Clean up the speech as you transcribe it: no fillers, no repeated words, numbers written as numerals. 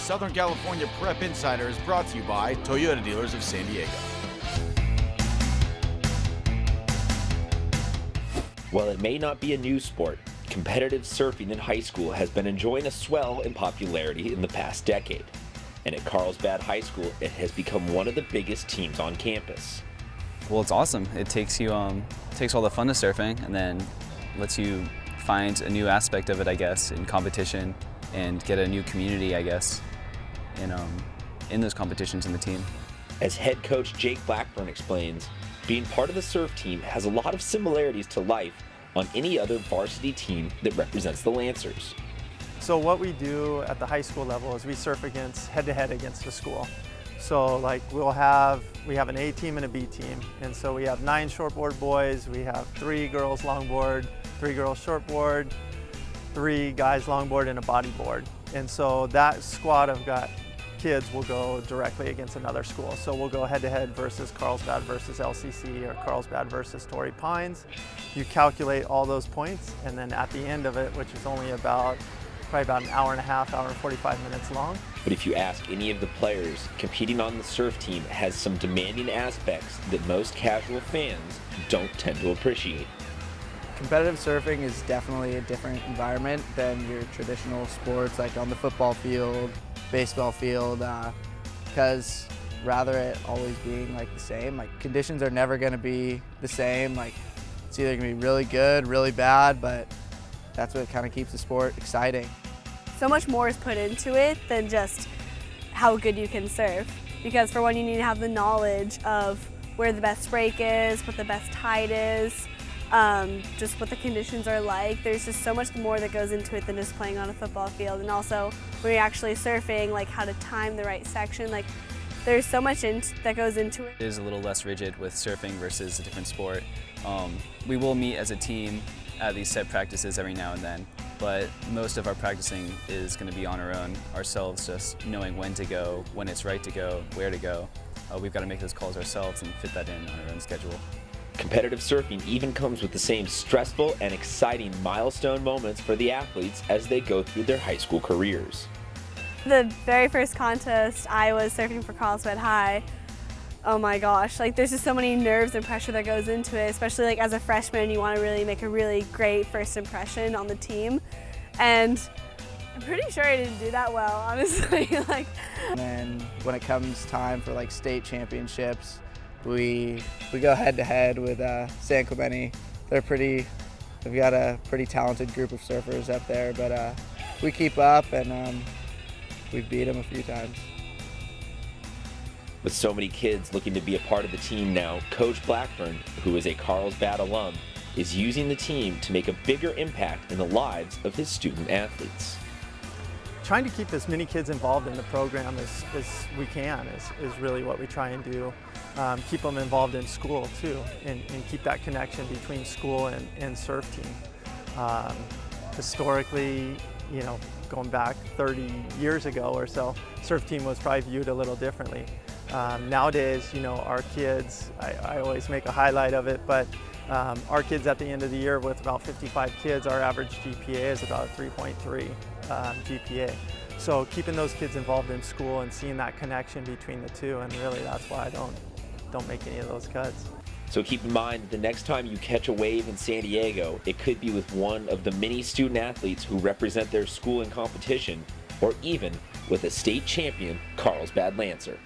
Southern California Prep Insider is brought to you by Toyota Dealers of San Diego. While it may not be a new sport, competitive surfing in high school has been enjoying a swell in popularity in the past decade. And at Carlsbad High School, it has become one of the biggest teams on campus. Well, it's awesome. It takes all the fun of surfing and then lets you find a new aspect of it, I guess, in competition and get a new community, I guess, in those competitions in the team. As head coach Jake Blackburn explains, being part of the surf team has a lot of similarities to life on any other varsity team that represents the Lancers. So what we do at the high school level is we surf head-to-head against the school. So like we have an A team and a B team. And so we have 9 shortboard boys, we have 3 girls longboard, 3 girls shortboard, 3 guys longboard and a bodyboard. And so that squad of kids will go directly against another school. So we'll go head-to-head versus Carlsbad versus LCC or Carlsbad versus Torrey Pines. You calculate all those points, and then at the end of it, which is only probably about an hour and a half, hour and 45 minutes long. But if you ask any of the players, competing on the surf team has some demanding aspects that most casual fans don't tend to appreciate. Competitive surfing is definitely a different environment than your traditional sports, like on the football field, baseball field, because rather it always being like the same, like conditions are never going to be the same. Like it's either going to be really good, really bad, but that's what kind of keeps the sport exciting. So much more is put into it than just how good you can surf. Because for one, you need to have the knowledge of where the best break is, what the best tide is, just what the conditions are like. There's just so much more that goes into it than just playing on a football field. And also when you're actually surfing, like how to time the right section, like there's so much that goes into it. It is a little less rigid with surfing versus a different sport. We will meet as a team at these set practices every now and then, but most of our practicing is going to be on our own, ourselves, just knowing when to go, when it's right to go, where to go. We've got to make those calls ourselves and fit that in on our own schedule. Competitive surfing even comes with the same stressful and exciting milestone moments for the athletes as they go through their high school careers. The very first contest, I was surfing for Carlsbad High. Oh my gosh, like there's just so many nerves and pressure that goes into it, especially like as a freshman, you want to really make a really great first impression on the team. And I'm pretty sure I didn't do that well, honestly. And then when it comes time for like state championships, we go head to head with San Clemente. They've got a pretty talented group of surfers up there, but we keep up and we've beat them a few times. With so many kids looking to be a part of the team now, Coach Blackburn, who is a Carlsbad alum, is using the team to make a bigger impact in the lives of his student athletes. Trying to keep as many kids involved in the program as we can is really what we try and do. Keep them involved in school too, and keep that connection between school and surf team. Historically, going back 30 years ago or so, surf team was probably viewed a little differently. Nowadays, our kids, I always make a highlight of it, but our kids at the end of the year with about 55 kids, our average GPA is about a 3.3 GPA. So keeping those kids involved in school and seeing that connection between the two, and really that's why I don't make any of those cuts. So keep in mind that the next time you catch a wave in San Diego, it could be with one of the many student athletes who represent their school in competition, or even with a state champion Carlsbad Lancer.